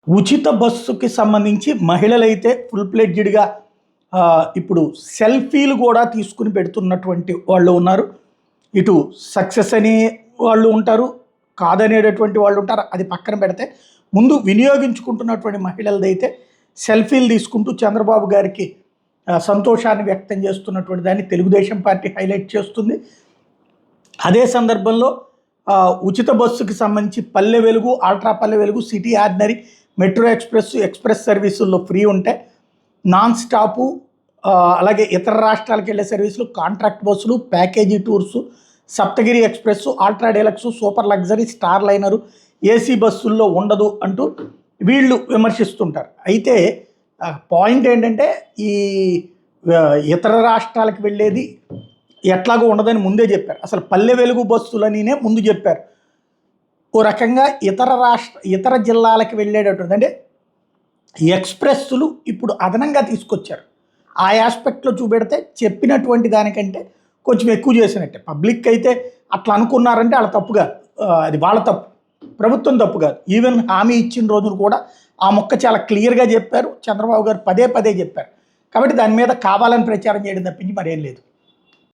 ఉచిత బస్సుకి సంబంధించి మహిళలైతే ఫుల్ ప్లెడ్జ్డ్‌గా ఇప్పుడు సెల్ఫీలు కూడా తీసుకొని పెడుతున్నటువంటి వాళ్ళు ఉన్నారు. ఇటు సక్సెస్ అనే వాళ్ళు ఉంటారు, కాదనేటటువంటి వాళ్ళు ఉంటారు. అది పక్కన పెడితే ముందు వినియోగించుకుంటున్నటువంటి మహిళలదైతే సెల్ఫీలు తీసుకుంటూ చంద్రబాబు గారికి సంతోషాన్ని వ్యక్తం చేస్తున్నటువంటి దాన్ని తెలుగుదేశం పార్టీ హైలైట్ చేస్తుంది. అదే సందర్భంలో ఉచిత బస్సుకి సంబంధించి Palle Velugu, ultra Palle Velugu, city ordinary, metro express సర్వీసుల్లో ఫ్రీ ఉంటే నాన్ స్టాపు, అలాగే ఇతర రాష్ట్రాలకు వెళ్ళే సర్వీసులు, కాంట్రాక్ట్ బస్సులు, package tours, Saptagiri express, ultra deluxe, super luxury, star liner, AC బస్సుల్లో ఉండదు అంటూ వీళ్ళు విమర్శిస్తుంటారు. అయితే పాయింట్ ఏంటంటే ఈ ఇతర రాష్ట్రాలకు వెళ్ళేది ఎట్లాగో ఉండదని ముందే చెప్పారు. అసలు పల్లె వెలుగు బస్సులనినే ముందు చెప్పారు. ఓ రకంగా ఇతర జిల్లాలకు వెళ్ళేటటువంటి అంటే ఎక్స్ప్రెస్సులు ఇప్పుడు అదనంగా తీసుకొచ్చారు. ఆ ఆస్పెక్ట్లో చూపెడితే చెప్పినటువంటి దానికంటే కొంచెం ఎక్కువ చేసినట్టే. పబ్లిక్ అయితే అట్లా అనుకున్నారంటే వాళ్ళ తప్పు కాదు, అది వాళ్ళ తప్పు, ప్రభుత్వం తప్పు కాదు. ఈవెన్ హామీ ఇచ్చిన రోజును కూడా ఆ మొక్క చాలా క్లియర్గా చెప్పారు, చంద్రబాబు గారు పదే పదే చెప్పారు. కాబట్టి దాని మీద కావాలని ప్రచారం చేయడం తప్పించి మరేం లేదు.